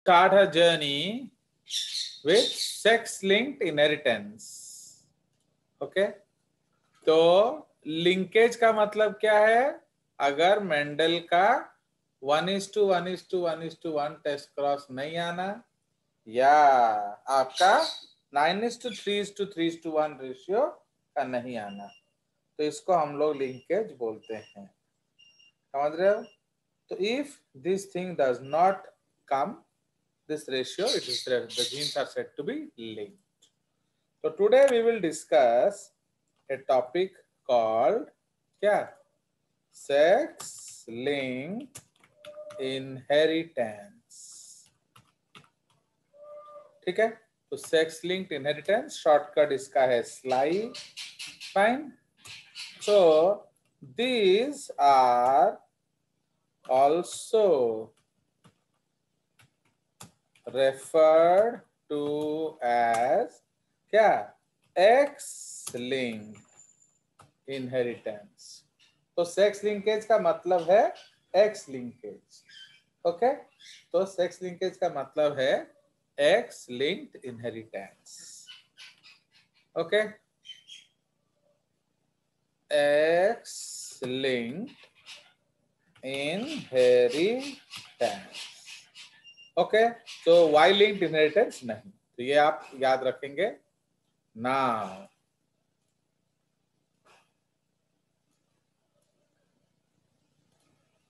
start her journey with sex linked inheritance. Okay, तो linkage का मतलब क्या है? अगर मेंडल का 1:1:1:1 टेस्ट क्रॉस नहीं आना या आपका 9:3:3:1 रेशियो का नहीं आना, तो इसको हम लोग लिंकेज बोलते हैं। समझ रहे हो? तो if this thing does not come this ratio, it is the genes are said to be linked. So today we will discuss a topic called क्या? Sex linked inheritance. ठीक है, तो सेक्स लिंक्ड इनहेरिटेंस शॉर्टकट इसका है SLI. Fine. So these are also referred to as क्या? X linked inheritance. तो sex linkage का मतलब है एक्स लिंकेज. ओके, तो सेक्स लिंकेज का मतलब है x linked inheritance. Okay, x linked inheritance. Okay, तो वाई लिंक्ड इनहेरिटेंस नहीं. तो ये आप याद रखेंगे. Now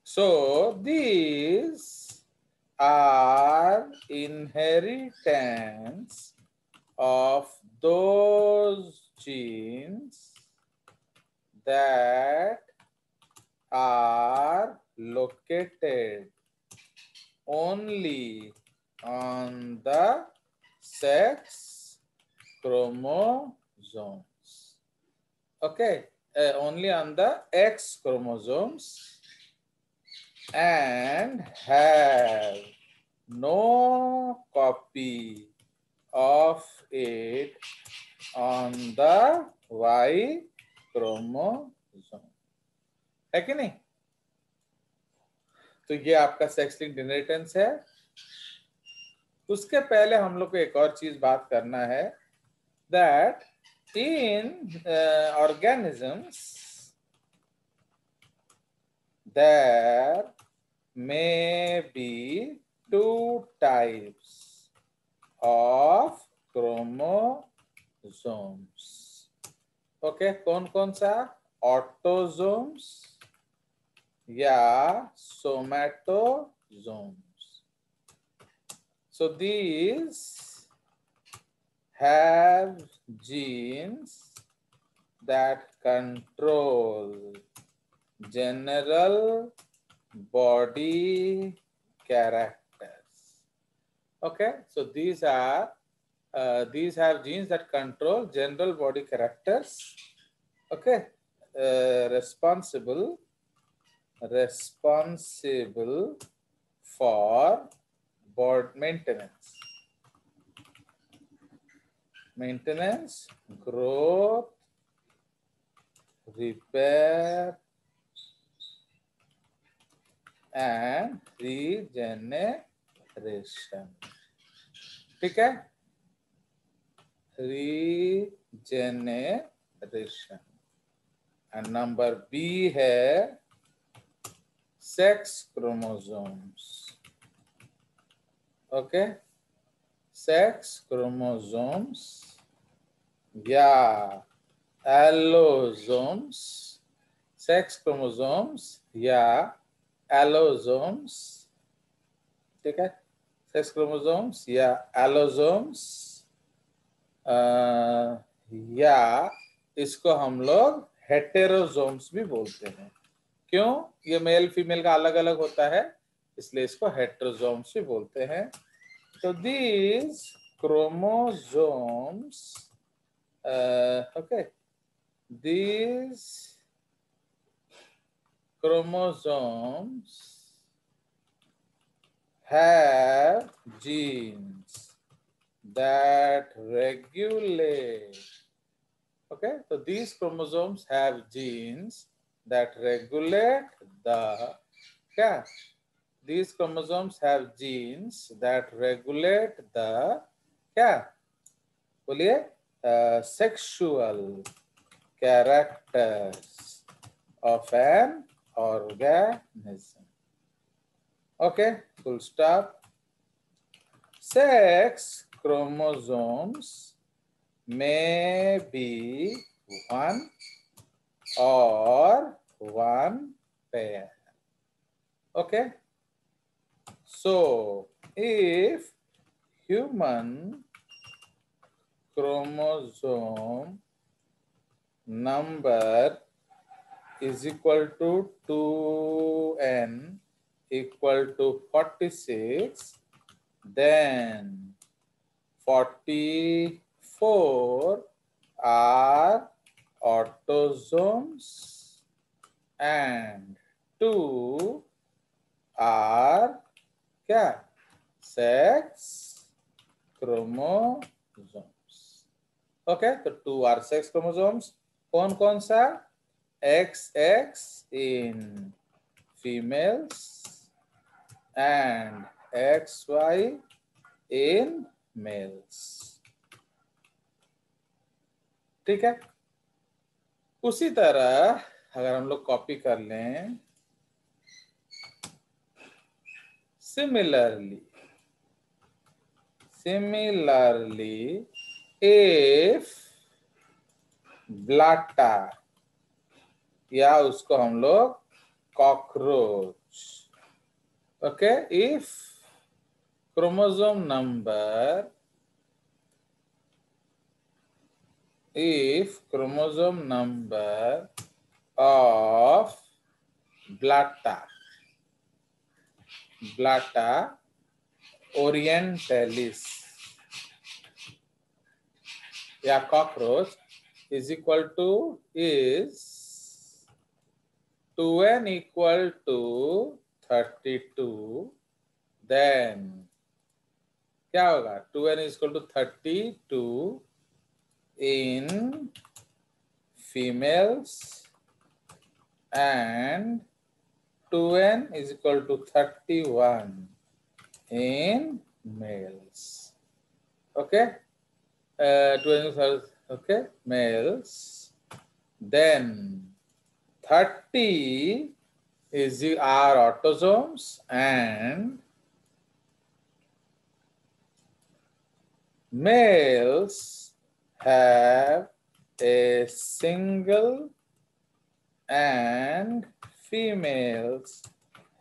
so these are inheritance of those genes that are located only on the sex chromosomes. Okay, only on the X chromosomes and have no copy of it on the Y chromosome. है कि नहीं? तो ये आपका sex linked inheritance है. उसके पहले हम लोग को एक और चीज बात करना है, that in organisms there may be two types of chromosomes. Okay, कौन कौन सा? ऑटोसोम्स या सोमैटोसोम्स. So these have genes that control general body characters. Okay, so these have genes that control general body characters. Okay, responsible for maintenance, growth, repair and regeneration. ठीक है, regeneration. and number B है sex chromosomes. okay, sex chromosomes या allosomes. sex chromosomes या allosomes. ठीक है, sex chromosomes या allosomes, या इसको हम लोग हेटेरोसोम्स भी बोलते हैं. क्यों? ये मेल फीमेल का अलग अलग होता है, इसलिए इसको हेटेरोसोम्स भी बोलते हैं. तो these chromosomes, okay, these chromosomes have genes that regulate. Okay, so these chromosomes have genes that regulate the क्या? these chromosomes have genes that regulate the क्या बोलिए sexual characters of an organism. Okay, full stop. Sex chromosomes may be one or one pair. Okay, so if human chromosome number is equal to 2n equal to 46, then 44 are autosomes and 2 are क्या sex chromosomes. Okay, तो 2 are sex chromosomes. कौन कौन सा? XX in females and XY in males. ठीक है, उसी तरह अगर हम लोग कॉपी कर लें, सिमिलरली if ब्लाटा या उसको हम लोग cockroach, okay, if chromosome number of Blatta orientalis या cockroach is equal to is 2n equal to 32, then क्या होगा? 2n is equal to 32 in females and 2n is equal to 31 in males. Okay, 2n okay, males. Then 30 is our autosomes and males have a single and females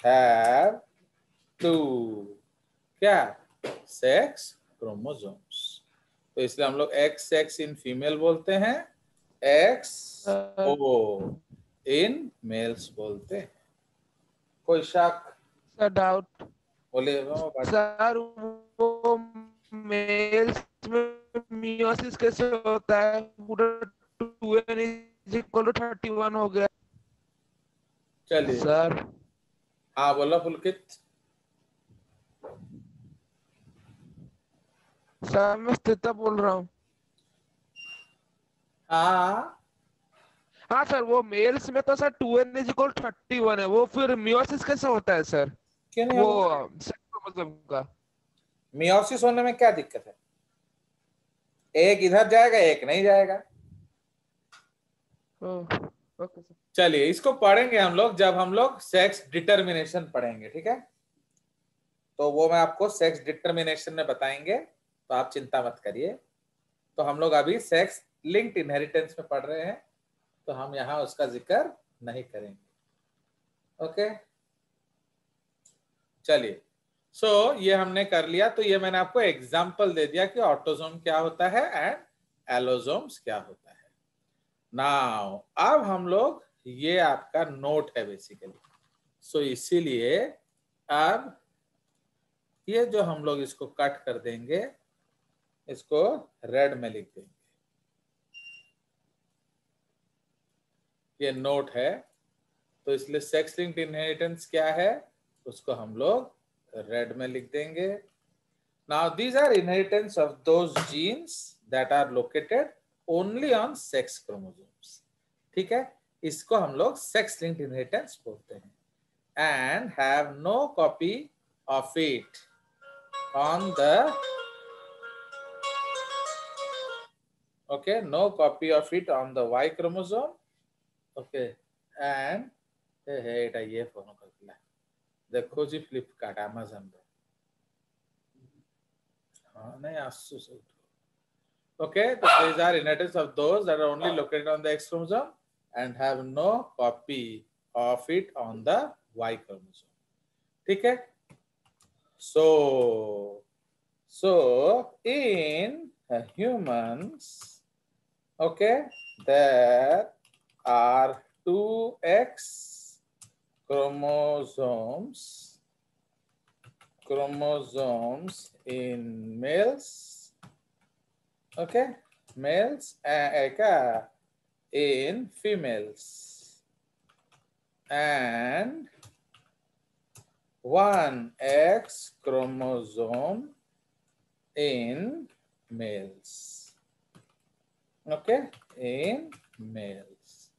have 2 क्या sex chromosomes. तो इसलिए हम लोग XX in female बोलते हैं, XO in males बोलते हैं. कोई शक? सर डाउट बोले सर, वो मेल्स में मियोसिस कैसे होता है? पूरा 2n is equal to 31 हो गया. चलिए सर हाँ बोलो पुलकित. सर मैं स्थिता बोल रहा हूँ. हाँ सर, वो मेल्स में तो sir 2n is equal to 31 है, वो फिर मियोसिस कैसे होता है सर? क्यों नहीं वो होगा? मतलब का मियोसिस होने में क्या दिक्कत है? एक इधर जाएगा, एक नहीं जाएगा. Okay sir. चलिए इसको पढ़ेंगे हम लोग जब हम लोग सेक्स डिटर्मिनेशन पढ़ेंगे, ठीक है? तो वो मैं आपको सेक्स डिटर्मिनेशन में बताएंगे, तो आप चिंता मत करिए. तो हम लोग अभी सेक्स लिंक्ड इनहेरिटेंस में पढ़ रहे हैं, तो हम यहाँ उसका जिक्र नहीं करेंगे. ओके, चलिए. सो ये हमने कर लिया. तो ये मैंने आपको एग्जाम्पल दे दिया कि ऑटोसोम क्या होता है एंड एलोसोम्स क्या होता है. नाउ अब हम लोग, ये आपका नोट है बेसिकली. सो इसीलिए अब ये जो हम लोग इसको कट कर देंगे, इसको रेड में लिख देंगे. ये नोट है, तो इसलिए सेक्स लिंक्ड इनहेरिटेंस क्या है उसको हम लोग रेड में लिख देंगे. Now these are inheritance of those genes that are located only on sex chromosomes. ठीक है, इसको हम लोग सेक्स लिंक्ड इनहेरिटेंस बोलते हैं. and have no copy of it on the no copy of it on the Y chromosome. And এটা ये phone करला देखो जी फ्लिपकार्ट अमेज़न रे हाँ नहीं आसु सब so these are inheritance of those that are only located on the X chromosome and have no copy of it on the Y chromosome. ठीक है? So in humans, there are 2X chromosomes in males, males in females, and 1X chromosome in males. In males.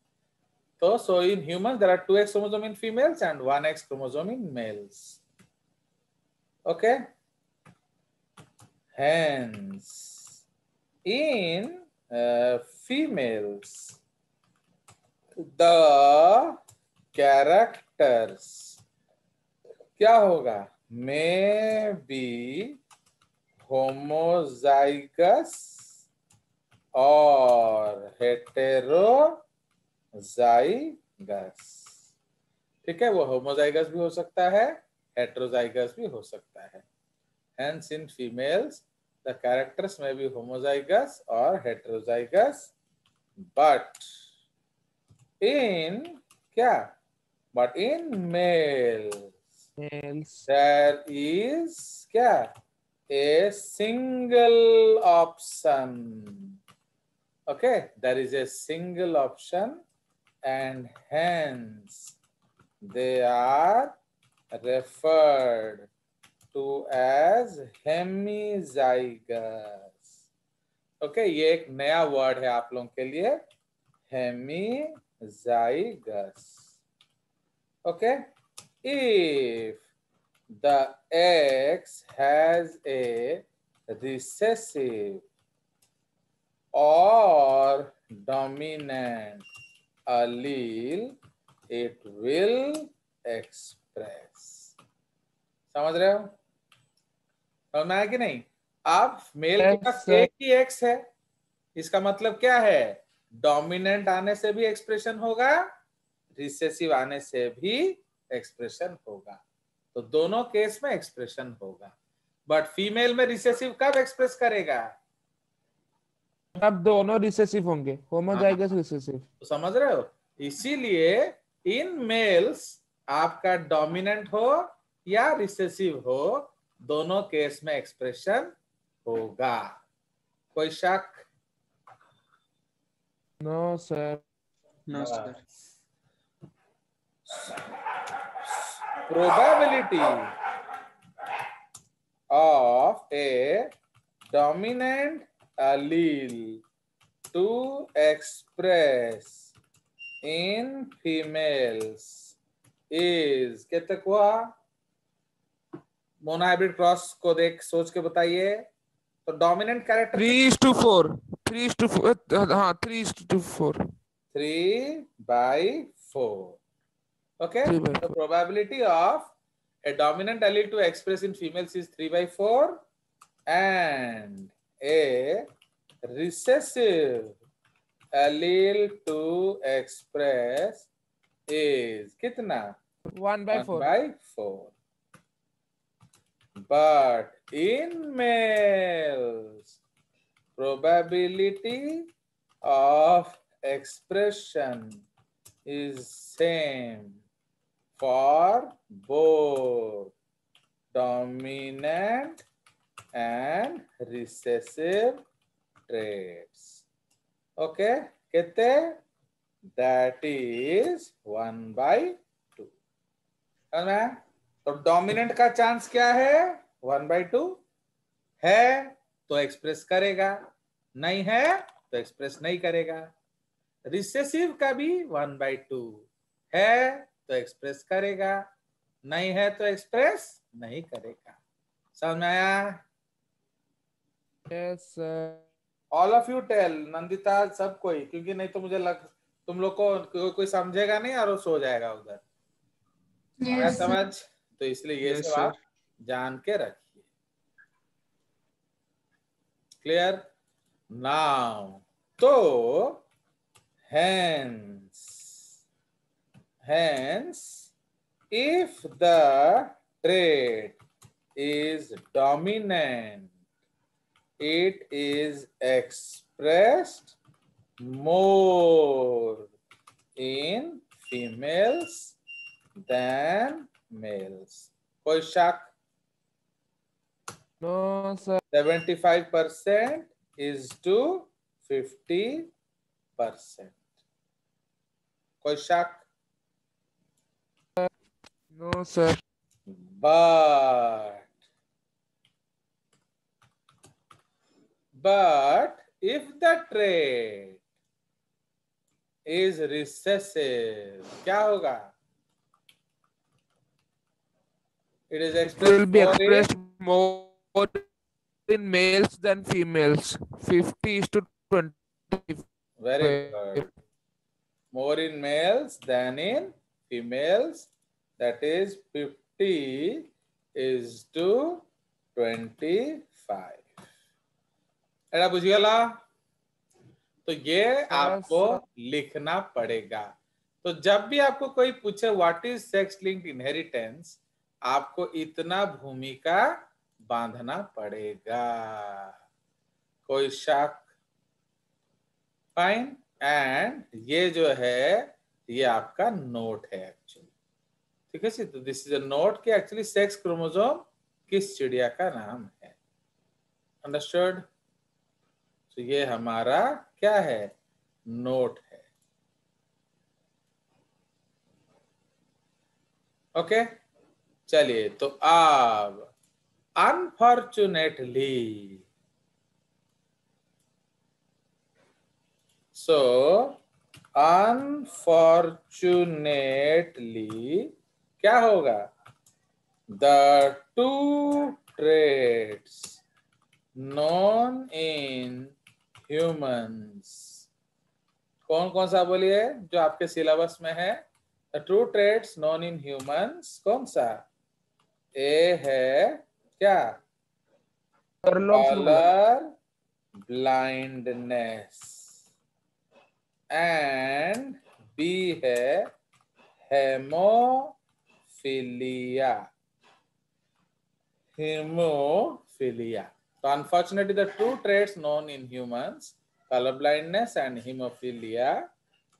So in humans there are 2X chromosome in females and 1X chromosome in males. Hence, in females, the characters क्या होगा? May be homozygous और heterozygous. ठीक है, वो homozygous भी हो सकता है, heterozygous भी हो सकता है. Hence, in females, the characters may be homozygous or heterozygous, but in males, there is a single option. There is a single option, and hence they are referred to as hemizygous. ये एक नया word है आप लोगों के लिए, hemizygous. If the X has a recessive or dominant allele, it will express. समझ रहे हो? समझ में आया कि नहीं? अब मेल के पास एक ही एक्स है, इसका मतलब क्या है? डोमिनेंट आने से भी एक्सप्रेशन होगा, रिसेसिव आने से भी एक्सप्रेशन होगा. तो दोनों केस में एक्सप्रेशन होगा. बट फीमेल में रिसेसिव कब एक्सप्रेस करेगा? अब दोनों रिसेसिव होंगे, होमोजाइगस रिसेसिव. तो समझ रहे हो? इसीलिए इन मेल्स आपका डोमिनेंट हो या रिसेसिव हो, दोनों केस में एक्सप्रेशन होगा. कोई शक? No sir. No sir. Probability of a dominant allele to express in females is कितने हुआ? मोनोहाइब्रिड क्रॉस को देख सोच के बताइए. तो डोमिनेंट कैरेक्टर 3:4. 3:4. हाँ 3:4. 3/4. The probability of a dominant allele to express in females is 3/4 and a recessive allele to express is कितना? 1/4. But in males, probability of expression is same for both dominant and recessive traits. कितने? That is 1/2. तो dominant का chance क्या है? 1/2 है तो express करेगा, नहीं है तो एक्सप्रेस नहीं करेगा. रिसेसिव का भी 1/2 है तो एक्सप्रेस करेगा, नहीं है तो एक्सप्रेस नहीं करेगा। समझ में आया? Yes sir. All of you tell, Nandita सब कोई, क्योंकि नहीं तो मुझे लग तुम लोग को कोई समझेगा नहीं और वो सो जाएगा उधर। आया Yes, sir. समझ? तो इसलिए ये यस सब सर। आप जान के रखिए। क्लियर? नाउ तो hence if the trait is dominant, it is expressed more in females than males. कोई शक? No sir. 75% is to 50%. कोई शक? No sir. But if the trait is recessive, क्या होगा? It is It will expressed be more in expressed more in males than females. 50 is to 20. very good. More in males than in females. That is 50 is to 25. एड़ा बुझिएला? तो ये आपको लिखना पड़ेगा। तो जब भी आपको कोई पूछे what is sex linked inheritance, आपको इतना भूमिका बांधना पड़ेगा। कोई शक? फाइन। एंड ये जो है ये आपका नोट है एक्चुअली। ठीक है जी? तो दिस इज अ नोट कि एक्चुअली सेक्स क्रोमोसोम किस चिड़िया का नाम है। अंडरस्टूड? तो ये हमारा क्या है? नोट है। ओके चलिए, तो अब अनफॉर्चुनेटली, सो अनफॉर्चुनेटली क्या होगा? The two traits non in humans, कौन कौन सा बोलिए जो आपके सिलेबस में है? The two traits non in humans, कौन सा? ए है क्या? कलर ब्लाइंडनेस, एंड बी है हेमोफिलिया। हेमोफिलिया। तो unfortunately the two traits known in humans, color blindness and hemophilia,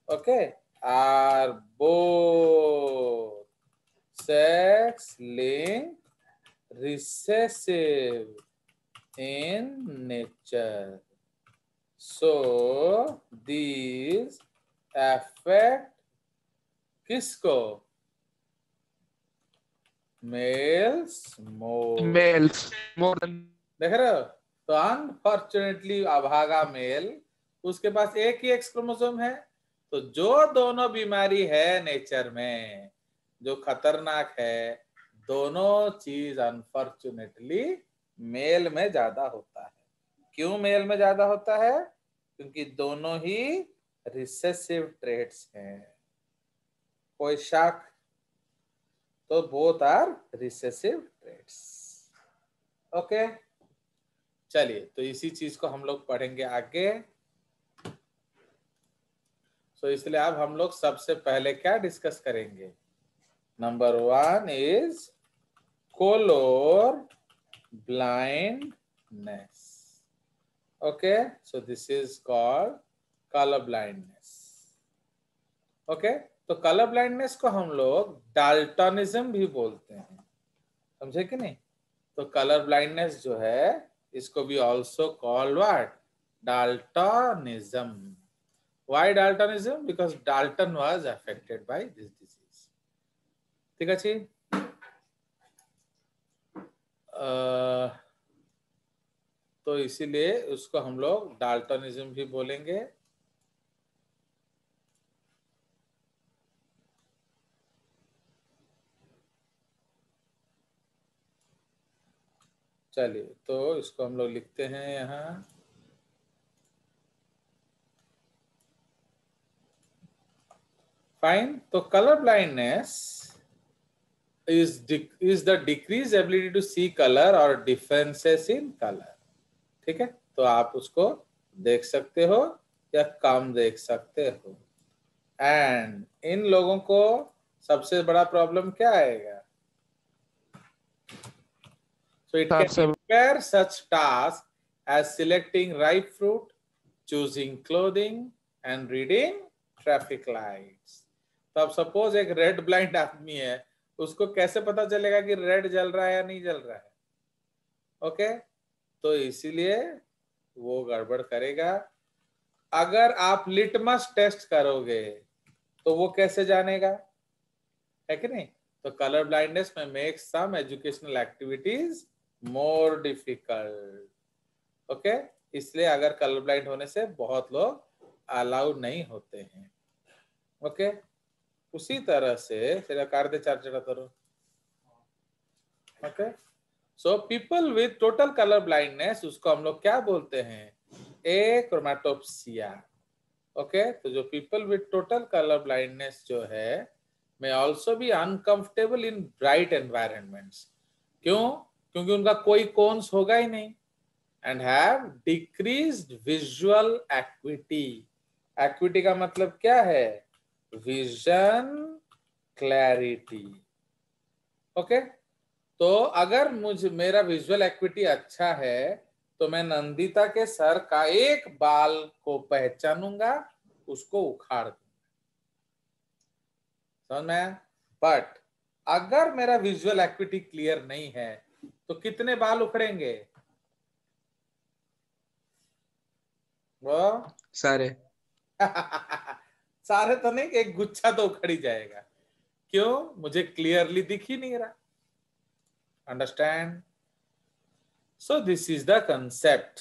okay, are both sex linked recessive in nature. So these affect किसको? Males more than. देख रहे हो? तो unfortunately अभागा mail, उसके पास एक ही एक्स क्रोमोसोम है। तो जो दोनों बीमारी है नेचर में जो खतरनाक है, दोनों चीज अनफॉर्चुनेटली मेल में ज्यादा होता है। क्यों मेल में ज्यादा होता है? क्योंकि दोनों ही रिसेसिव ट्रेट्स हैं। कोई शक? तो both are recessive traits. Okay चलिए, तो इसी चीज को हम लोग पढ़ेंगे आगे। सो इसलिए अब हम लोग सबसे पहले क्या डिस्कस करेंगे? Number 1 is color blindness. Okay, so this is called color blindness. Okay, तो कलर ब्लाइंडनेस को हम लोग डाल्टनिज्म भी बोलते हैं, समझे कि नहीं? तो कलर ब्लाइंडनेस जो है इसको भी also called what? Daltonism. Why Daltonism? Because Dalton was affected by this disease. ठीक है जी? तो इसीलिए उसको हम लोग डाल्टनिज्म भी बोलेंगे। चलिए, तो इसको हम लोग लिखते हैं यहाँ। फाइन। तो colour blindness is the decreased ability to see color or differences in color. ठीक है, तो आप उसको देख सकते हो या कम देख सकते हो। एंड इन लोगों को सबसे बड़ा प्रॉब्लम क्या आएगा? So it can impair such tasks as selecting ripe fruit, choosing clothing and reading traffic lights. तो अब सपोज एक रेड ब्लाइंड आदमी है, उसको कैसे पता चलेगा कि रेड जल रहा है या नहीं जल रहा है? ओके, तो इसीलिए वो गड़बड़ करेगा। अगर आप लिटमस टेस्ट करोगे तो वो कैसे जानेगा, है कि नहीं? तो कलर ब्लाइंडनेस में make some educational activities more difficult. Okay, इसलिए अगर कलर ब्लाइंड होने से बहुत लोग अलाउड नहीं होते हैं। ओके, उसी तरह से फिर कर दे चार्जर करो। Okay, so people with total colour blindness, उसको हम लोग क्या बोलते हैं? एक्रोमेटोप्सिया। ओके, तो जो people with total colour blindness जो है may also be uncomfortable in bright environments. क्यों? क्योंकि उनका कोई कोन्स होगा ही नहीं। and have decreased visual acuity. acuity का मतलब क्या है? Vision clarity. ओके, तो अगर मेरा विजुअल एक्विटी अच्छा है तो मैं नंदिता के सर का एक बाल को पहचानूंगा, उसको उखाड़ दूंगा। समझ में? बट अगर मेरा विजुअल एक्विटी क्लियर नहीं है तो कितने बाल उखड़ेंगे? वो सारे। सारे तो नहीं, एक गुच्छा तो उखड़ ही जाएगा। क्यों? मुझे क्लियरली दिख ही नहीं रहा। Understand? So this is the concept.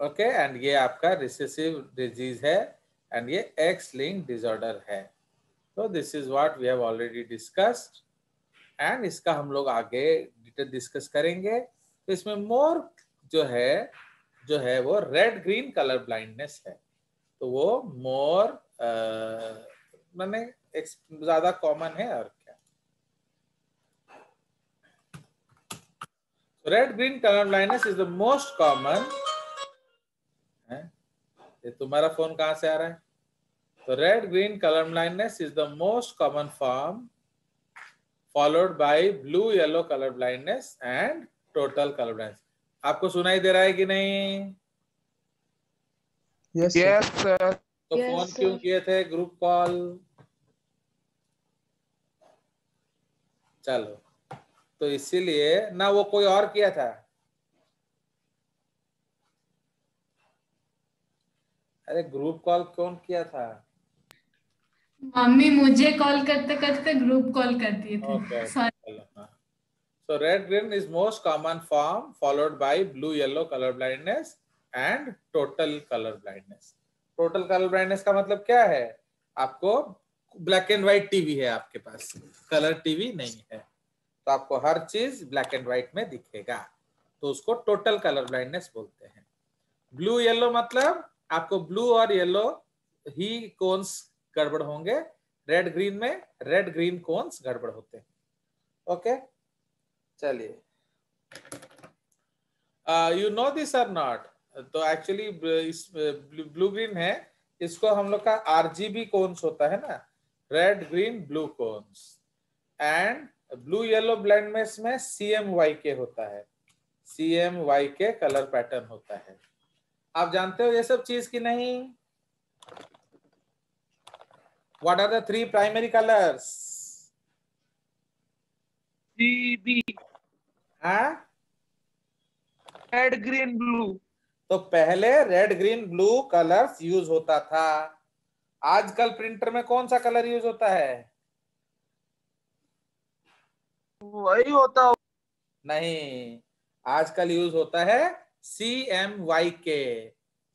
Okay, and ये आपका रिसेसिव डिजीज है एंड ये एक्स लिंक्ड डिसऑर्डर है। तो this is what we have already discussed and इसका हम लोग आगे डिटेल डिस्कस करेंगे। तो इसमें मोर जो है वो रेड ग्रीन कलर ब्लाइंडनेस है, तो वो मोर माने ज्यादा कॉमन है। और क्या? Red green colour blindness is the most common. ये तुम्हारा फोन कहां से आ रहा है? तो red green colour blindness is the most common form followed by blue yellow color blindness and total color blindness. आपको सुनाई दे रहा है कि नहीं? Yes sir. तो फोन क्यों किए थे? Group call. चलो, तो इसीलिए ना वो कोई और किया था। अरे ग्रुप कॉल कौन किया था? मम्मी मुझे कॉल करते करते ग्रुप कॉल करती थी। Okay, sorry. so red green is most common form followed by blue yellow color blindness and total color blindness. total color blindness का मतलब क्या है? आपको ब्लैक एंड व्हाइट टीवी है आपके पास, कलर टीवी नहीं है, तो आपको हर चीज ब्लैक एंड व्हाइट में दिखेगा, तो उसको टोटल कलर ब्लाइंडनेस बोलते हैं। ब्लू येलो मतलब आपको ब्लू और येलो ही कोन्स गड़बड़ होंगे, रेड ग्रीन में रेड ग्रीन कोन्स गड़बड़ होते हैं। ओके, चलिए, you know this are not? तो एक्चुअली ब्लू ग्रीन है, इसको हम लोग का आरजीबी कोन्स होता है ना, red green blue cones. And blue yellow blindness में CMYK होता है, CMYK कलर पैटर्न होता है। आप जानते हो ये सब चीज की नहीं? What are the 3 primary colours? GB. हाँ, रेड ग्रीन ब्लू। तो पहले red green blue colours use होता था। आजकल प्रिंटर में कौन सा कलर यूज होता है? वही होता। नहीं, आजकल यूज होता है CMYK,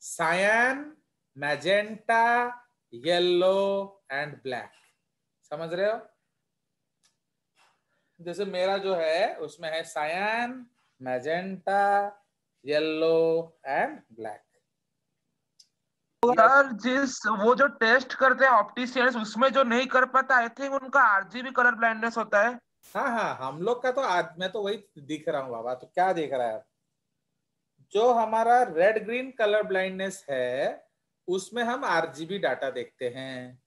cyan, magenta, yellow and black. समझ रहे हो? जैसे मेरा जो है उसमें है cyan, magenta, yellow and black. Sir जिस वो जो टेस्ट करते हैं ऑप्टिशियंस, उसमें जो नहीं कर पाता, आई थिंक उनका आरजीबी कलर ब्लाइंडनेस होता है। हाँ हाँ, हम लोग का तो आज मैं तो वही दिख रहा हूँ बाबा। तो क्या देख रहा है? जो हमारा रेड ग्रीन कलर ब्लाइंडनेस है उसमें हम आरजीबी डाटा देखते हैं,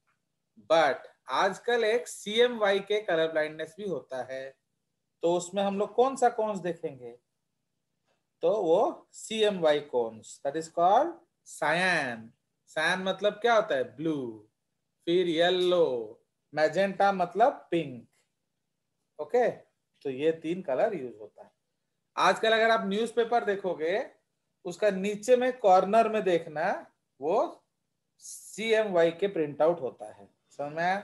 बट आजकल एक CMY के कलर ब्लाइंडनेस भी होता है। तो उसमें हम लोग कौन सा कोन्स देखेंगे? तो वो CMY cones, that is called cyan. Cyan मतलब क्या होता है? ब्लू। फिर येलो, मैजेंटा मतलब पिंक। ओके, तो ये 3 कलर यूज होता है। आजकल अगर आप न्यूज़पेपर देखोगे, उसका नीचे में कॉर्नर में देखना, वो CMY के प्रिंट आउट होता है। समझ में आया?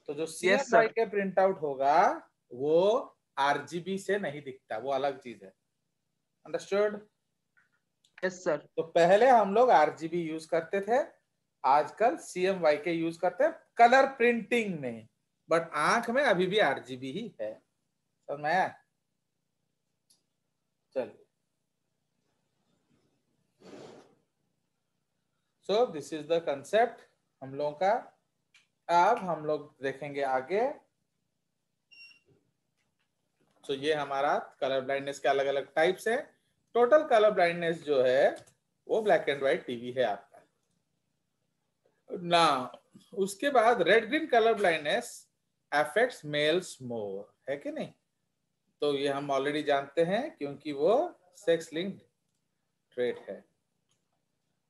तो जो यस CMY सर। के प्रिंट आउट होगा वो RGB से नहीं दिखता, वो अलग चीज है। अंडरस्टूड? Yes sir. तो पहले हम लोग RGB यूज करते थे, आजकल CMY के यूज करते हैं कलर प्रिंटिंग में, बट आंख में अभी भी RGB ही है। समझ में आया? चलिए, सो दिस इज द कंसेप्ट हम लोगों का। अब हम लोग देखेंगे आगे। तो ये हमारा कलर ब्लाइंडनेस के अलग अलग टाइप्स है। टोटल कलर ब्लाइंडनेस जो है वो ब्लैक एंड व्हाइट टीवी है आपका ना। उसके बाद red green colour blindness affects males more, है कि नहीं? तो ये हम ऑलरेडी जानते हैं क्योंकि वो सेक्स लिंक्ड ट्रेट है।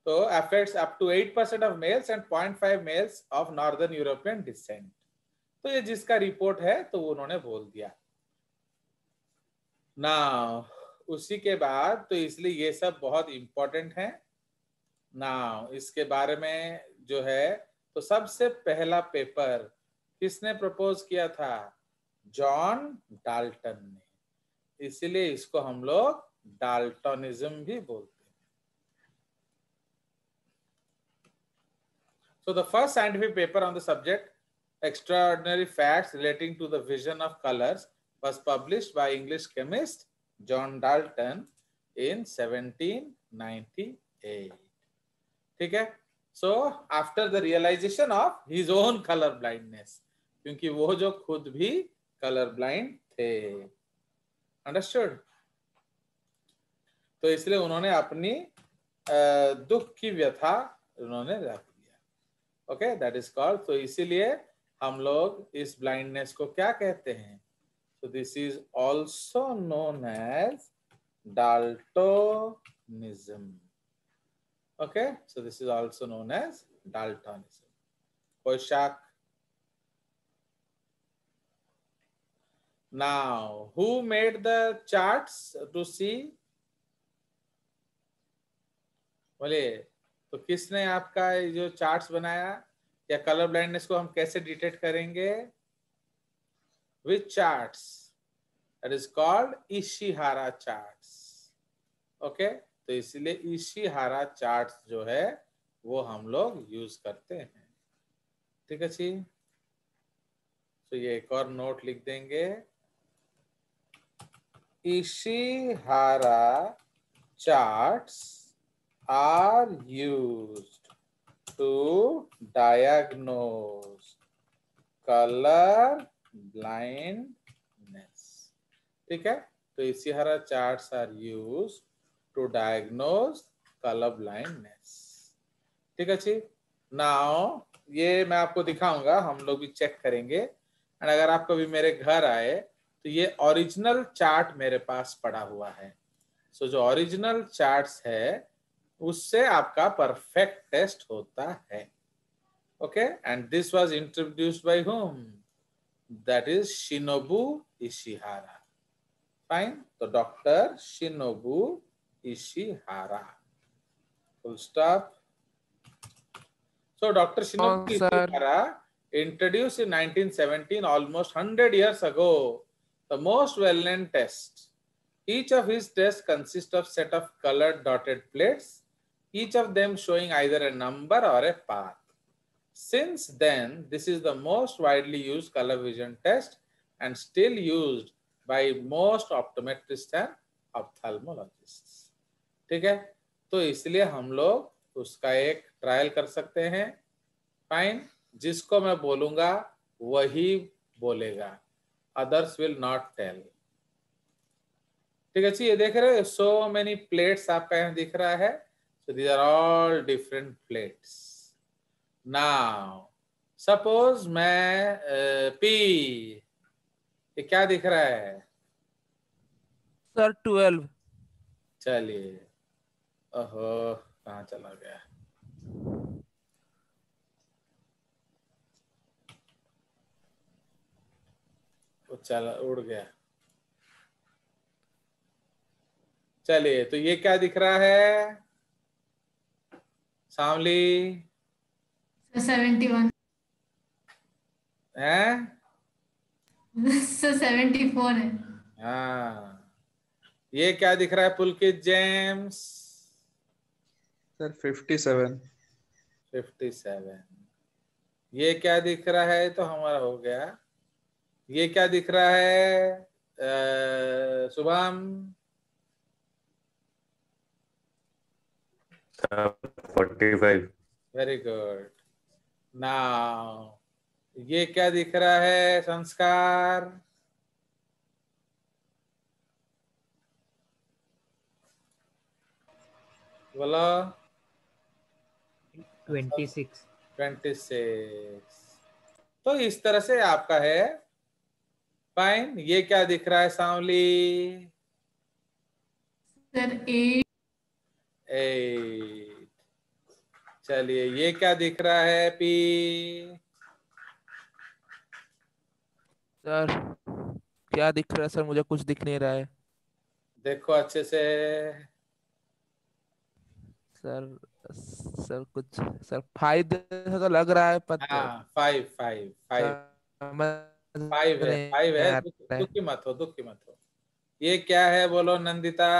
तो affects up to 8% of males and 0.5 males of northern European descent. तो ये जिसका रिपोर्ट है तो उन्होंने बोल दिया ना। उसी के बाद तो इसलिए ये सब बहुत इंपॉर्टेंट है ना। इसके बारे में जो है, तो सबसे पहला पेपर किसने प्रपोज किया था? जॉन डाल्टन ने। इसलिए इसको हम लोग डाल्टनिज्म भी बोलते हैं। So the first scientific paper on the subject, Extraordinary Facts Relating to the Vision of Colors, was published by English chemist John Dalton in 1798. ठीक है? So after the realization of his own color blindness, क्योंकि वो जो खुद भी color blind थे। Understood? तो इसलिए उन्होंने अपनी दुख की व्यथा उन्होंने रख दिया। Okay, that is called. तो इसीलिए हम लोग इस ब्लाइंडनेस को क्या कहते हैं? तो this is also known as Daltonism. Okay, so this is also known as Daltonism. कोई शक? Now, who made the charts to see? बोले, तो किसने आपका जो चार्ट्स बनाया, या कलर ब्लाइंडनेस को हम कैसे डिटेक्ट करेंगे? Which charts? That is called Ishihara charts. Okay, तो इसलिए इशिहारा चार्ट्स जो है वो हम लोग यूज करते हैं। ठीक है जी? तो ये एक और नोट लिख देंगे। Ishihara charts are used to diagnose color blindness. ठीक है? तो Ishihara charts are used to diagnose color blindness. ठीक है जी? नाउ ये मैं आपको दिखाऊंगा, हम लोग भी चेक करेंगे। एंड अगर आप कभी मेरे घर आए तो ये ओरिजिनल चार्ट मेरे पास पड़ा हुआ है। सो जो ओरिजिनल चार्ट्स है उससे आपका परफेक्ट टेस्ट होता है। Okay, and this was introduced by whom? That is Shinobu Ishihara. Fine, तो doctor Shinobu Ishihara. Full stop. So Dr. Shinobu sir. Ishihara introduced in 1917, almost 100 years ago, the most well-known test. Each of his tests consists of set of colored dotted plates, each of them showing either a number or a path. Since then, this is the most widely used color vision test and still used by most optometrists and ophthalmologist. ठीक है, तो इसलिए हम लोग उसका एक trial कर सकते हैं। फाइन, जिसको मैं बोलूंगा वही बोलेगा, अदर्स विल नॉट टेल। ठीक है जी, ये देख रहे हो सो मेनी प्लेट्स आपका यहाँ दिख रहा है। So these are all different plates. Now suppose मैं पी, ये क्या दिख रहा है? सर 12। चलिए, ओहो कहाँ चला गया? वो चला, उड़ गया। चलिए, तो ये क्या दिख रहा है सांवली? 71। हैं? 74 है। हाँ, ये क्या दिख रहा है पुलकित जेम्स? सर 57। 57। ये क्या दिख रहा है? तो हमारा हो गया। ये क्या दिख रहा है शुभम? 45। Very good. नाउ ये क्या दिख रहा है संस्कार? बोलो। 26। 26। तो इस तरह से आपका है। फाइन, ये क्या दिख रहा है सांवली? सर 8। 8। चलिए, ये क्या दिख रहा है पी? सर क्या दिख रहा है सर? मुझे कुछ दिख नहीं रहा है देखो अच्छे से। सर। सर कुछ, सर 5 जैसा तो लग रहा है पर हाँ, 5 5 5 समझ 5 है, 5 नहीं है। आ रहा है। दुखी मत हो, दुखी मत हो। ये क्या है बोलो नंदिता?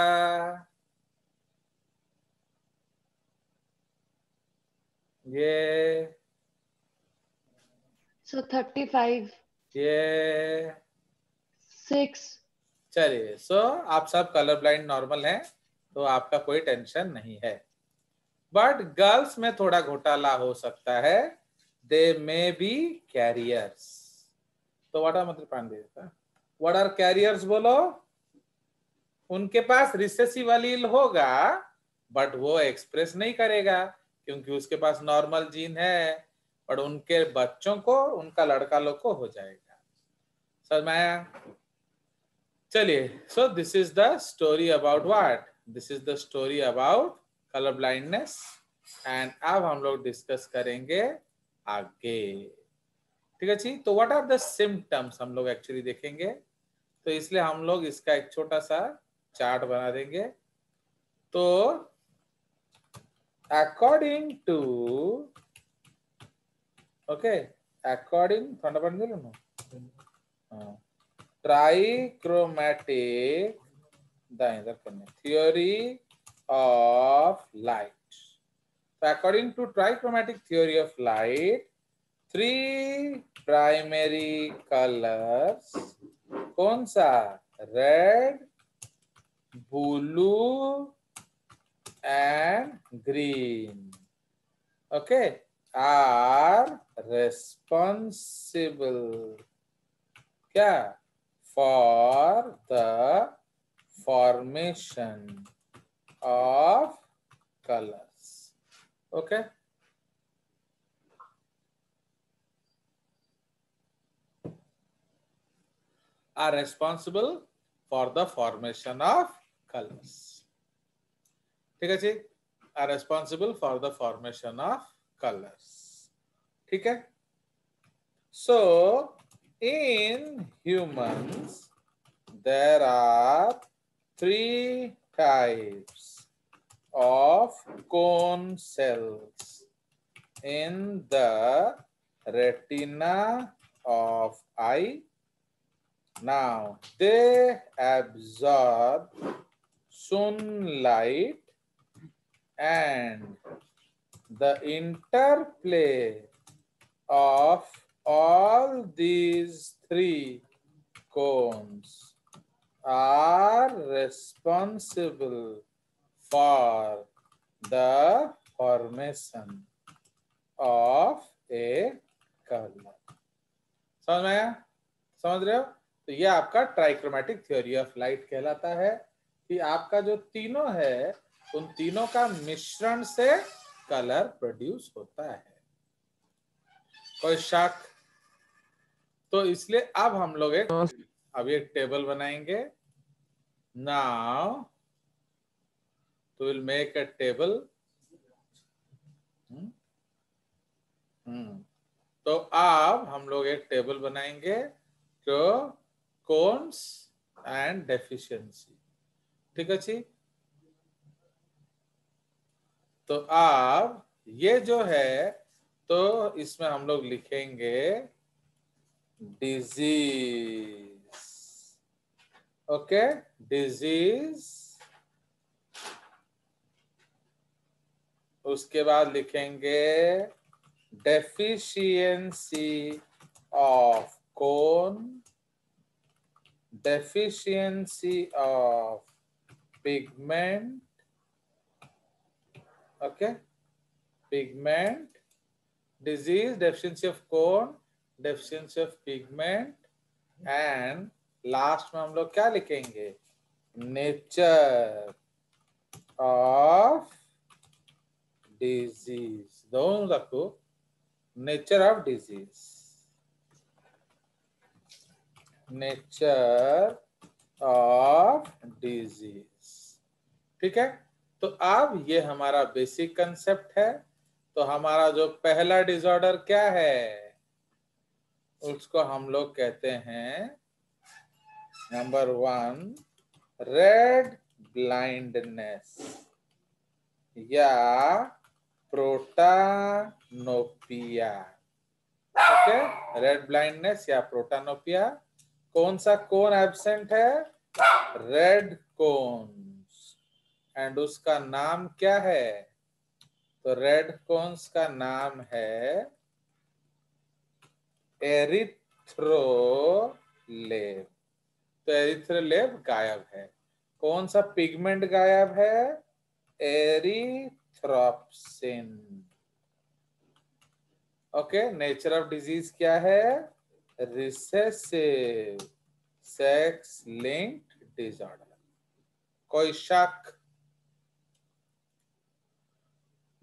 ये So 35, ये 6. चलिए, सो आप सब कलर ब्लाइंड नॉर्मल हैं, तो आपका कोई टेंशन नहीं है। बट गर्ल्स में थोड़ा घोटाला हो सकता है। दे मे बी कैरियर्स। तो व्हाट आर मतलब पांडे, व्हाट आर कैरियर्स बोलो? उनके पास रिसेसिव एलील होगा, बट वो एक्सप्रेस नहीं करेगा क्योंकि उसके पास नॉर्मल जीन है। पर उनके बच्चों को, उनका लड़का लोग को हो जाएगा। समझ में आया? चलिए, सो this is the story about what? This is the story about colour blindness. And अब हम लोग डिस्कस करेंगे आगे। ठीक है जी, तो व्हाट आर द सिम्टम्स हम लोग एक्चुअली देखेंगे। तो इसलिए हम लोग इसका एक छोटा सा चार्ट बना देंगे। तो according to, okay, according trichromatic theory of light. So according to trichromatic theory of light, 3 primary colors, कौन सा? Red, blue and green, okay, are responsible क्या? For the formation of colors. Okay. Are responsible for the formation of colors. ठीक है जी, are responsible for the formation of colors. ठीक है. So in humans there are 3 types of cone cells in the retina of eye. Now they absorb sunlight, and the interplay of all these 3 cones are responsible for the formation of a color. समझ में आया? समझ रहे हो? तो ये आपका trichromatic theory of light कहलाता है कि आपका जो तीनों है उन तीनों का मिश्रण से कलर प्रोड्यूस होता है। कोई शक? तो इसलिए अब हम लोग एक टेबल बनाएंगे। नाउ तो विल मेक अ टेबल। तो अब हम लोग एक टेबल बनाएंगे जो कोन्स एंड डेफिशिएंसी। ठीक है जी। तो अब ये जो है तो इसमें हम लोग लिखेंगे डिजीज। Okay, disease. उसके बाद लिखेंगे deficiency of cone, deficiency of pigment, okay, pigment, disease, deficiency of cone, deficiency of pigment, and last में हम लोग क्या लिखेंगे? Nature of disease. दोनों रखो, nature of disease, nature of disease. ठीक है। तो अब ये हमारा बेसिक कंसेप्ट है। तो हमारा जो पहला डिसऑर्डर क्या है उसको हम लोग कहते हैं नंबर 1 रेड ब्लाइंडनेस या प्रोटानोपिया। ओके, रेड ब्लाइंडनेस या प्रोटानोपिया। कौन सा कोन एब्सेंट है? Red cones. एंड उसका नाम क्या है? तो रेड कोन्स का नाम है एरिथ्रोलेब। तो एरिथ्रोलेब गायब है। कौन सा पिगमेंट गायब है? Erythropsin. Okay, nature of disease क्या है? Recessive sex linked disorder. कोई शक?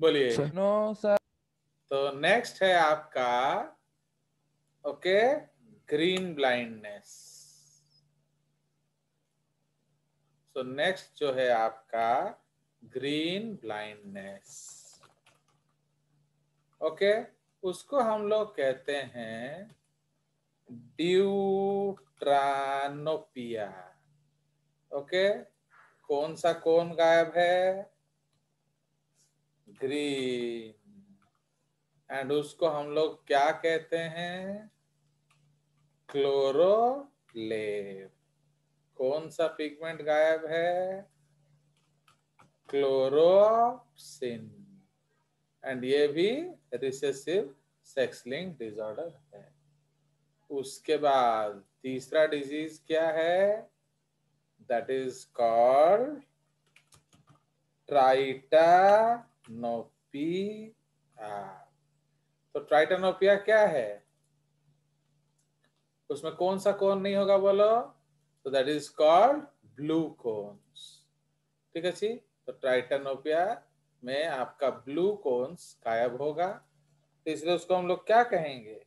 बोलिए। No sir. तो नेक्स्ट है आपका okay green blindness. So next जो है आपका ग्रीन ब्लाइंडनेस। ओके, उसको हम लोग कहते हैं ड्यूट्रानोपिया। ओके, कौन सा कोन गायब है? ग्रीन। एंड उसको हम लोग क्या कहते हैं? क्लोरोलेब। कौन सा पिगमेंट गायब है? क्लोरोप्सिन। एंड ये भी रिसेसिव सेक्स लिंक्ड डिसऑर्डर है। उसके बाद तीसरा डिजीज क्या है? That is called tritanopia. तो ट्राइटानोपिया क्या है? उसमें कौन सा कोन नहीं होगा बोलो? तो that is called blue cones. ठीक है जी। तो ट्राइटानोपिया में आपका ब्लू कोन्स गायब होगा। तो इसलिए उसको हम लोग क्या कहेंगे?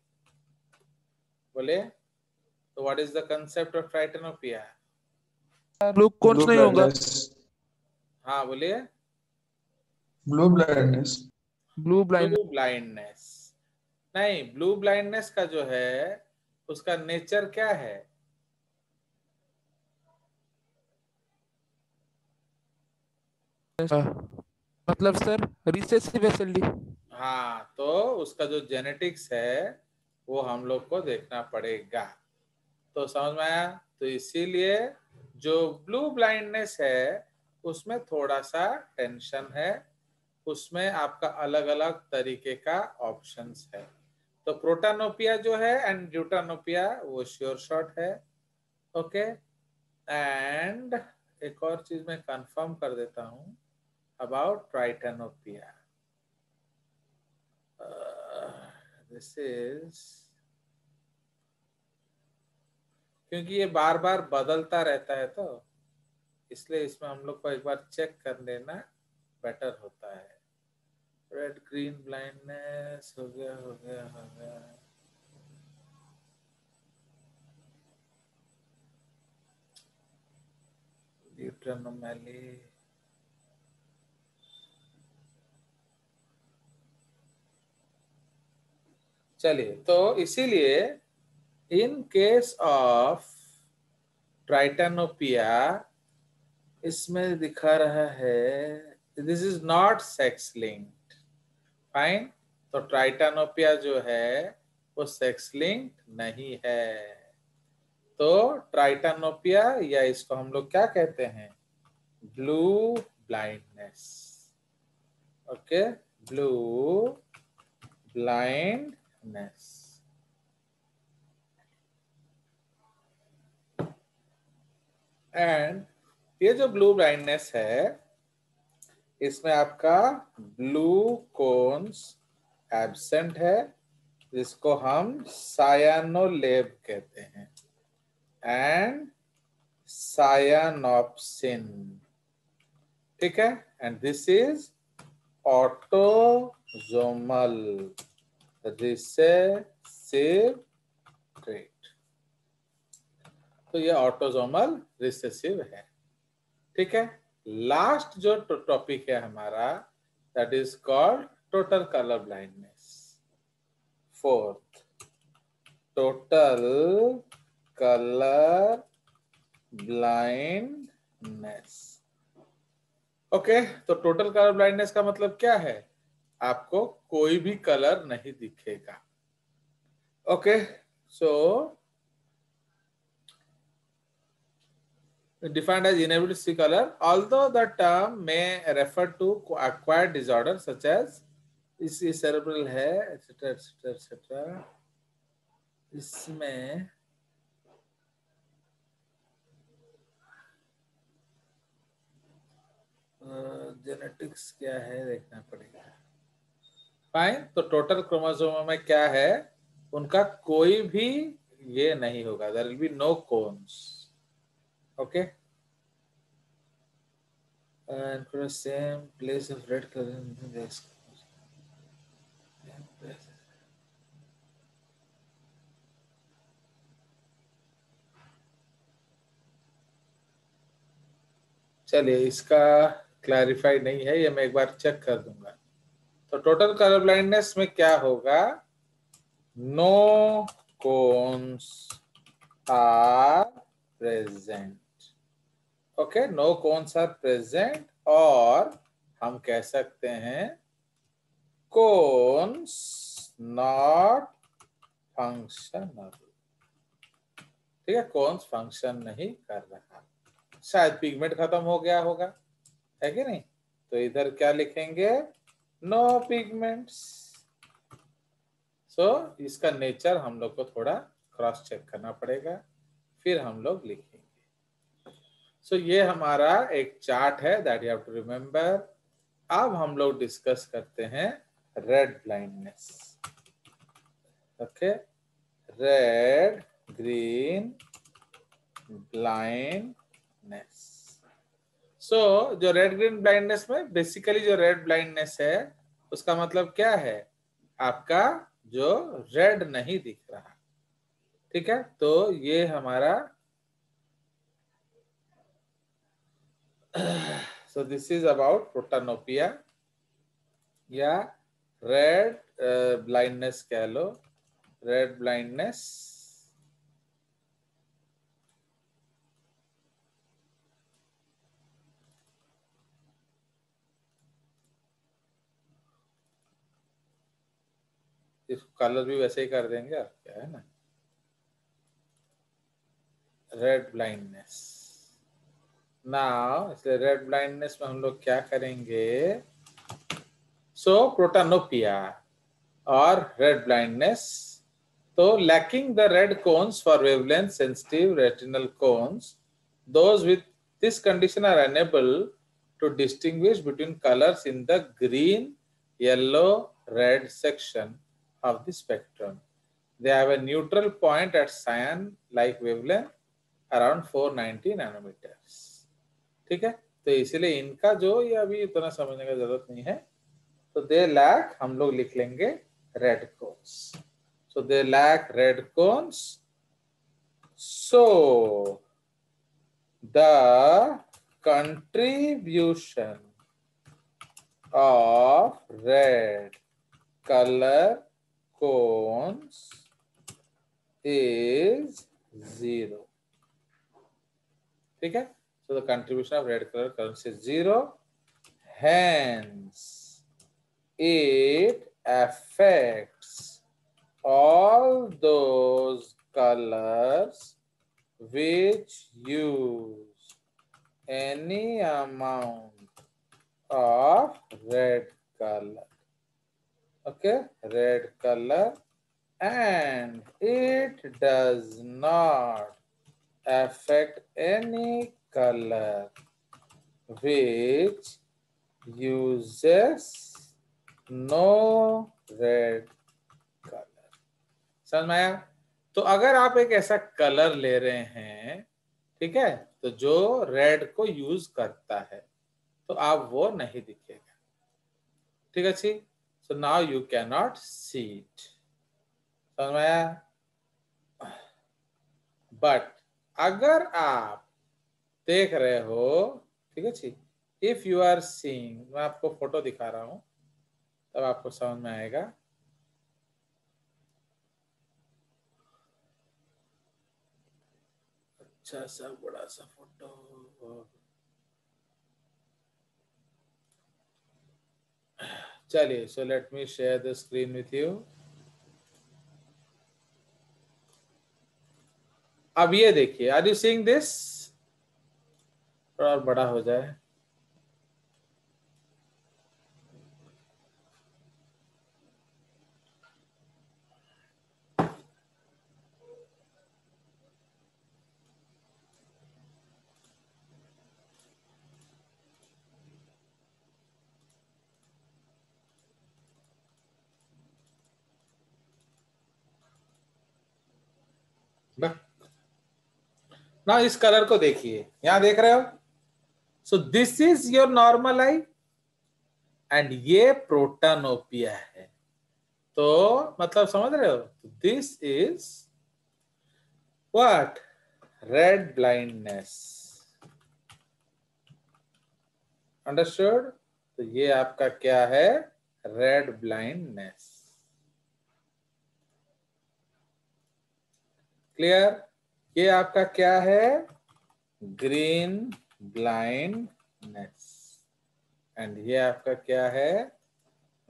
बोले तो what is the concept of tritanopia? Blue cones नहीं होगा। हाँ बोलिए। Blue blindness. Blue blind. Blue blindness नहीं, ब्लू ब्लाइंडनेस का जो है उसका नेचर क्या है? मतलब सर रिसेसिव एसएलडी। हाँ, तो उसका जो जेनेटिक्स है वो हम लोग को देखना पड़ेगा। तो समझ में आया? तो इसीलिए जो ब्लू ब्लाइंडनेस है उसमें थोड़ा सा टेंशन है। उसमें आपका अलग अलग तरीके का ऑप्शंस है। तो प्रोटानोपिया जो है एंड ड्यूटानोपिया वो श्योर शॉट है। ओके, एंड एक और चीज मैं कंफर्म कर देता हूं अबाउट ट्राइटेनोपिया. दिस इज, क्योंकि ये बार बार बदलता रहता है तो इसलिए इसमें हम लोग को एक बार चेक कर लेना बेटर होता है. रेड ग्रीन ब्लाइंडनेस हो गया हो गया हो गया. ड्यूटेरोनोमैली, चलिए तो इसीलिए इन केस ऑफ ट्राइटेनोपिया इसमें दिखा रहा है this is not sex linked. Fine. तो ट्राइटेनोपिया जो है वो सेक्स लिंक्ड नहीं है. तो ट्राइटेनोपिया या इसको हम लोग क्या कहते हैं, blue blindness. Okay, blue blindness. And ये जो ब्लू ब्लाइंडनेस है इसमें आपका ब्लू कोन्स एब्सेंट है, जिसको हम सायानोलेब कहते हैं, एंड सायानॉप्सिन. ठीक है. And this is autosomal recessive trait. तो ये ऑटोसोमल रिसेसिव है. ठीक है. लास्ट जो टॉपिक है हमारा that is called total colour blindness. Fourth, total colour blindness. Okay. तो टोटल कलर ब्लाइंडनेस का मतलब क्या है, आपको कोई भी कलर नहीं दिखेगा. Okay. So defined as inability to see color, although the term may refer to acquired disorder such as इसकी cerebral है etc etc etc. इसमें जेनेटिक्स क्या है देखना पड़ेगा. फाइन. तो टोटल क्रोमोसोम में क्या है, उनका कोई भी ये नहीं होगा, there will be no cones. Okay. And for the same place of red color in this. चलिए, इसका क्लैरिफाई नहीं है, ये मैं एक बार चेक कर दूंगा. तो टोटल कलर ब्लाइंडनेस में क्या होगा, no cones are present. Okay, no cones are present, और हम कह सकते हैं कोन्स नॉट फंक्शनल. ठीक है, कोन्स फंक्शन नहीं कर रहा. शायद पिगमेंट खत्म हो गया होगा, है कि नहीं. तो इधर क्या लिखेंगे, नो पिगमेंट्स. सो इसका नेचर हम लोग को थोड़ा क्रॉस चेक करना पड़ेगा, फिर हम लोग लिखेंगे. सो ये हमारा एक चार्ट है that you have to remember. अब हम लोग डिस्कस करते हैं red blindness. Okay, red green blindness. So जो रेड ग्रीन ब्लाइंडनेस में बेसिकली जो रेड ब्लाइंडनेस है उसका मतलब क्या है, आपका जो रेड नहीं दिख रहा. ठीक है. तो ये हमारा so this is about protanopia या रेड ब्लाइंडनेस कह लो, रेड ब्लाइंडनेस. इसको कलर भी वैसे ही कर देंगे, आप क्या है ना, रेड ब्लाइंडनेस. नाउ इसलिए रेड ब्लाइंडनेस में हम लोग क्या करेंगे, सो प्रोटानोपिया और रेड ब्लाइंडनेस. तो lacking the red cones for wavelength sensitive retinal cones Those with this condition are unable to distinguish between colors in the green, yellow, red section of the spectrum. They have a neutral point at cyan-like wavelength around 490 nanometers. ठीक है, तो इसलिए इनका जो ये अभी इतना समझने का जरूरत नहीं है, तो दे लैक हम लोग लिख लेंगे red cones. So they lack red cones. So the contribution of red color cones is 0. ठीक है, so the contribution of red color cones is 0. Hence it affects all those colors which use any amount of red color. Okay, red color, and it does not affect any color which uses no red color. समझ में आया? तो अगर आप एक ऐसा colour ले रहे हैं, ठीक है, तो जो रेड को यूज करता है, तो आप वो नहीं दिखेगा. ठीक है जी. So now you can not see it. समझ में आया? बट अगर आप देख रहे हो, ठीक है जी, इफ यू आर सीइंग, मैं आपको फोटो दिखा रहा हूं तब आपको समझ में आएगा. अच्छा सा बड़ा सा फोटो. चलिए, so let me share the screen with you. अब ये देखिए, आर यू सीइंग दिस? थोड़ा और बड़ा हो जाए. ना इस कलर को देखिए, यहां देख रहे हो? सो this is your normal I and ये प्रोटानोपिया है. तो मतलब समझ रहे हो? This is what? Red blindness. Understood? तो ये आपका क्या है? Red blindness. क्लियर? ये आपका क्या है? Green blindness. एंड ये आपका क्या है?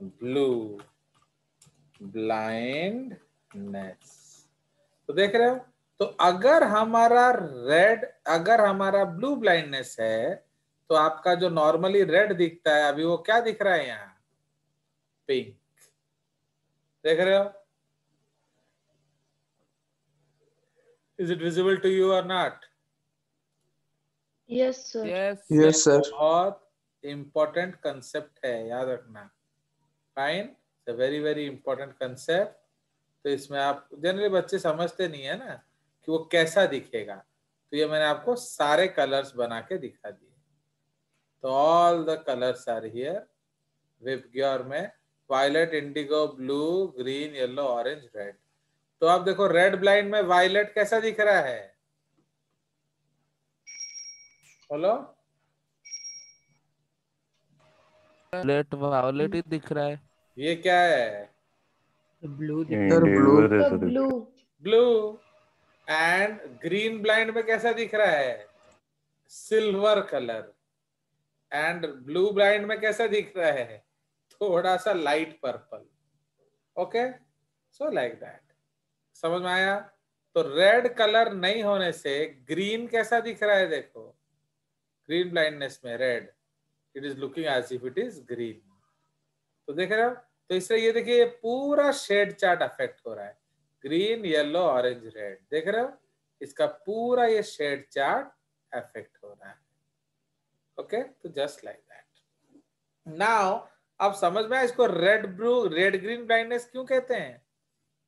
Blue blindness. तो देख रहे हो? तो अगर हमारा ब्लू ब्लाइंडनेस है, तो आपका जो नॉर्मली रेड दिखता है, अभी वो क्या दिख रहा है यहाँ? पिंक. देख रहे हो? Is it visible to you or not? Yes, sir. Yes. Yes, sir. बहुत इंपॉर्टेंट कंसेप्ट है, याद रखना. Fine, very very important concept. तो इसमें आप जनरली बच्चे समझते नहीं है ना कि वो कैसा दिखेगा. तो ये मैंने आपको सारे कलर्स बना के दिखा दिए. तो all the colours are here. VIBGYOR में violet, indigo, blue, green, yellow, orange, red. तो आप देखो, रेड ब्लाइंड में वायलेट कैसा दिख रहा है? बोलो. वायलेट ही दिख रहा है. ये क्या है? Indigo blue. जैसा The दिख blue. Blue. And green blind में कैसा दिख रहा है? Silver colour. And blue blind में कैसा दिख रहा है? थोड़ा सा light purple. Okay, so like that. समझ में आया? तो रेड कलर नहीं होने से ग्रीन कैसा दिख रहा है? देखो, ग्रीन ब्लाइंडनेस में red, it is looking as if it is green. तो देख रहे हो? तो इसलिए ये देखिए, ये पूरा शेड चार्ट अफेक्ट हो रहा है. Green, yellow, orange, red. देख रहे हो? इसका पूरा ये शेड चार्ट अफेक्ट हो रहा है। ओके, तो जस्ट लाइक दैट। नाउ अब समझ में आया इसको रेड ग्रीन ब्लाइंडनेस क्यों कहते हैं?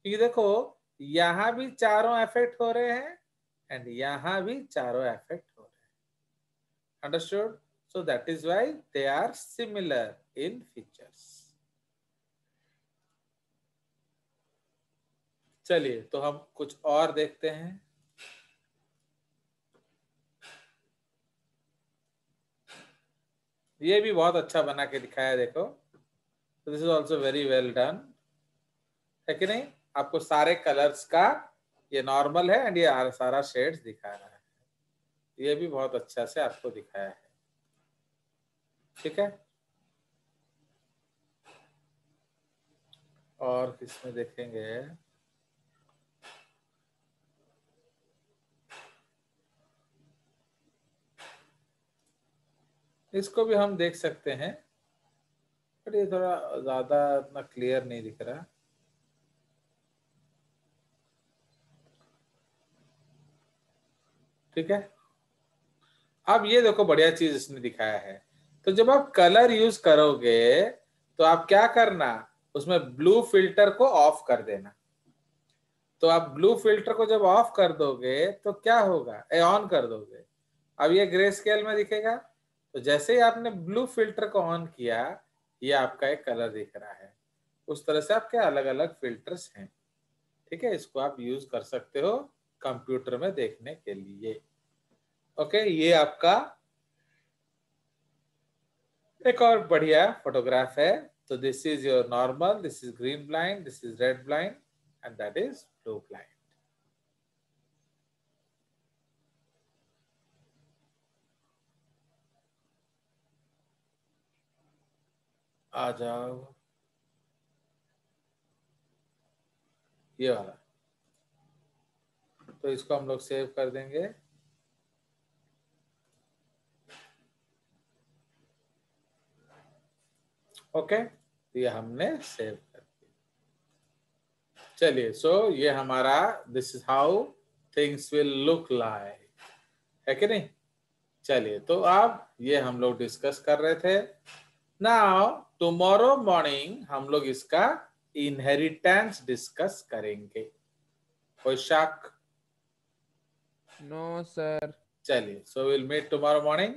क्योंकि देखो यहां भी चारों अफेक्ट हो रहे हैं एंड यहां भी चारों अफेक्ट हो रहे हैं। Understood? So that is why they are similar in features. चलिए तो हम कुछ और देखते हैं। ये भी बहुत अच्छा बना के दिखाया, देखो। This is also very well done, है कि नहीं? आपको सारे कलर्स का ये नॉर्मल है एंड ये सारा शेड्स दिखा रहा है। ये भी बहुत अच्छा से आपको दिखाया है, ठीक है। और किसमें देखेंगे? इसको भी हम देख सकते हैं, बट ये थोड़ा ज्यादा इतना क्लियर नहीं दिख रहा। ठीक है, अब ये देखो बढ़िया चीज इसने दिखाया है। तो जब आप कलर यूज करोगे तो आप क्या करना, उसमें ब्लू फिल्टर को ऑफ कर देना। तो आप ब्लू फिल्टर को जब ऑफ कर दोगे तो क्या होगा, ऑन कर दोगे, अब ये ग्रे स्केल में दिखेगा। तो जैसे ही आपने ब्लू फिल्टर को ऑन किया, ये आपका एक कलर दिख रहा है। उस तरह से आपके अलग अलग फिल्टर्स हैं, ठीक है। इसको आप यूज कर सकते हो कंप्यूटर में देखने के लिए। ओके, ये आपका एक और बढ़िया फोटोग्राफ है। तो this is your normal, this is green blind, this is red blind and that is blue blind. आ जाओ, ये वाला। तो इसको हम लोग सेव कर देंगे। ओके, ये हमने सेव कर दिया। चलिए, सो ये हमारा this is how things will look like, है कि नहीं? चलिए, तो अब ये हम लोग डिस्कस कर रहे थे। नाउ टुमारो मॉर्निंग हम लोग इसका इनहेरिटेंस डिस्कस करेंगे। कोई शक? No sir. चलिए, so will meet tomorrow morning.